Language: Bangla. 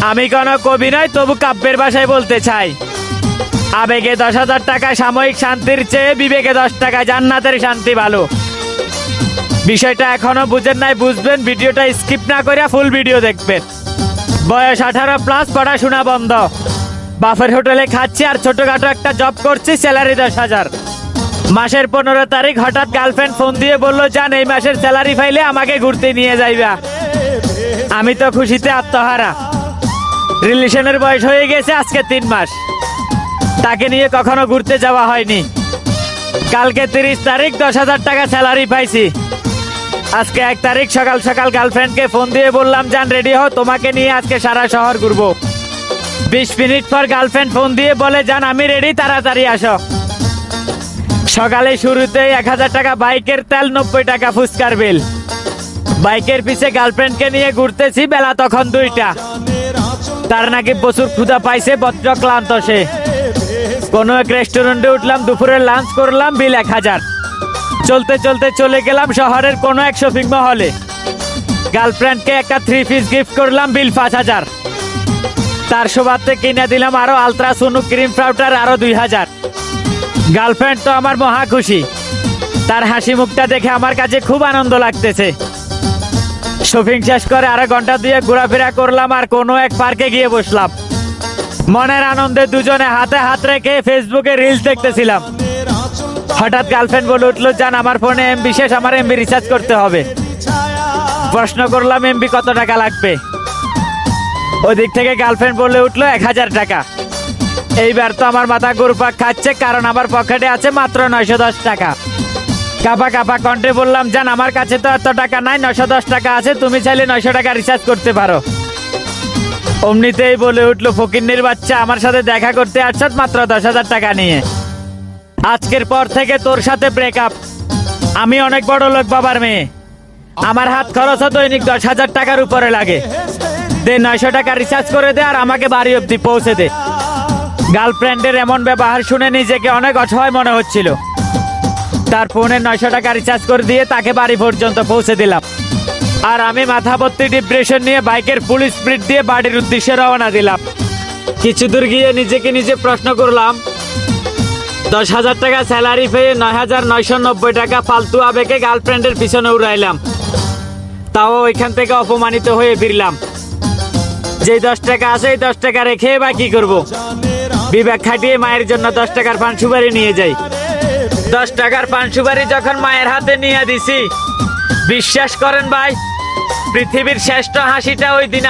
আমি কোনো কবি নয়, তবু কাব্যের ভাষায় বলতে চাই, আবেগে 10,000 টাকা সাময়িক শান্তির চেয়ে বিবেকে 10 টাকা জান্নাতের শান্তি ভালো। বিষয়টা এখনো বুঝেন নাই, বুঝবেন, ভিডিওটা স্কিপ না করে ফুল ভিডিও দেখবেন। বয়স 18+, পড়াশোনা বন্ধ, বাফের হোটেলে খাচ্ছি আর ছোটখাটো একটা জব করছি, স্যালারি 10,000। মাসের 15 তারিখ হঠাৎ গার্লফ্রেন্ড ফোন দিয়ে বললো, যান এই মাসের স্যালারি পাইলে আমাকে ঘুরতে নিয়ে যাইবা। আমি তো খুশিতে আত্মহারা। রিলেশনের বয়স হয়ে গেছে আজকে 3 মাস, তাকে নিয়ে কখনো ঘুরতে যাওয়া হয়নি। কালকে 30 তারিখ 10,000 টাকা স্যালারি পাইছি। আজকে 1 তারিখ সকাল সকাল গার্লফ্রেন্ডকে ফোন দিয়ে বললাম, যান রেডি হও, তোমাকে নিয়ে আজকে সারা শহর ঘুরবো। 20 মিনিট পর গার্লফ্রেন্ড ফোন দিয়ে বলে, যান আমি রেডি, তাড়াতাড়ি আসো। সকালে শুরুতেই 1,000 টাকা বাইকের তেল, 90 টাকা ফুচকার বিল। বাইকের পিছে গার্লফ্রেন্ডকে নিয়ে ঘুরতেছি, বেলা তখন 2টা। তার নাকি প্রচুর ক্ষুধা পাইছে, বড্ড ক্লান্ত সে। কোনো এক রেস্টুরেন্টে উঠলাম, দুপুরে লাঞ্চ করলাম, বিল 1,000। চলতে চলতে চলে গেলাম শহরের কোনো এক শপিং মহলে। গার্লফ্রেন্ডকে একটা 3 পিস গিফট করলাম, বিল 5,000। তার সুবাদে কিনে দিলাম আরো আলট্রা সোনু ক্রিম পাউডার, আরো 2,000। গার্লফ্রেন্ড তো আমার মহা খুশি, তার হাসি মুখটা দেখে আমার কাছে খুব আনন্দ লাগতেছে। শপিং শেষ করে আরো ঘন্টা 2 ঘোরাফেরা করলাম আর কোনো এক পার্কে গিয়ে বসলাম। মনের আনন্দে দুজনে হাতে হাত রেখে ফেসবুকে রিলস দেখতেছিলাম। হঠাৎ গার্লফ্রেন্ড বলে উঠলো, যান আমার ফোনে এমবি শেষ, আমার এমবি রিচার্জ করতে হবে। প্রশ্ন করলাম, এমবি কত টাকা লাগবে? ওদিক থেকে গার্লফ্রেন্ড বলে উঠলো, 1,000 টাকা। এইবার তো আমার মাথা ঘুরপাক খাচ্ছে, কারণ আমার পকেটে আছে মাত্র 910 টাকা। কাপা কাপা কণ্ঠে বললাম, জান আমার কাছে তো এত টাকা নাই, 910 টাকা আছে, তুমি চাইলে 900 টাকা রিচার্জ করতে পারো। অমনিতেই বলে উঠলো, ফকিন্নির বাচ্চা, আমার সাথে দেখা করতে আসছ মাত্র 10,000 টাকা নিয়ে। আজকের পর থেকে তোর সাথে ব্রেকআপ। আমি অনেক বড় লোক বাবার মেয়ে, আমার হাত খরচ দৈনিক 10,000 টাকার উপরে লাগে। দে 900 টাকা রিচার্জ করে দে আর আমাকে বাড়ি অব্দি পৌঁছে দে। গার্লফ্রেন্ডের এমন ব্যবহার শুনে নিজেকে অনেক অসহায় মনে হচ্ছিল। তার ফোনে 900 টাকা রিচার্জ করে দিয়ে তাকে বাড়ি পর্যন্ত পৌঁছে দিলাম। আর আমি মাথা ভর্তি ডিপ্রেশন নিয়ে বাইকের ফুল স্পিড দিয়ে বাড়ির উদ্দেশ্যে রওনা দিলাম। কিছু দূর গিয়ে নিজেকে নিজে প্রশ্ন করলাম, 10,000 টাকা স্যালারি পেয়ে 9,990 টাকা ফালতু আবেগে গার্লফ্রেন্ডের পিছনে উড়াইলাম। তাও ওইখান থেকে অপমানিত হয়ে ফিরলাম। যেই 10 টাকা আছে এই 10 টাকা রেখে বা কি করবো? বিবেক খাটিয়ে মায়ের জন্য 10 টাকার পান সুপারি নিয়ে যাই। 10 টাকার পান সুপারি যখন মায়ের হাতে নিয়ে দিছি, বিশ্বাস করেন ভাই, পৃথিবীর শ্রেষ্ঠ হাসিটা ওই দিন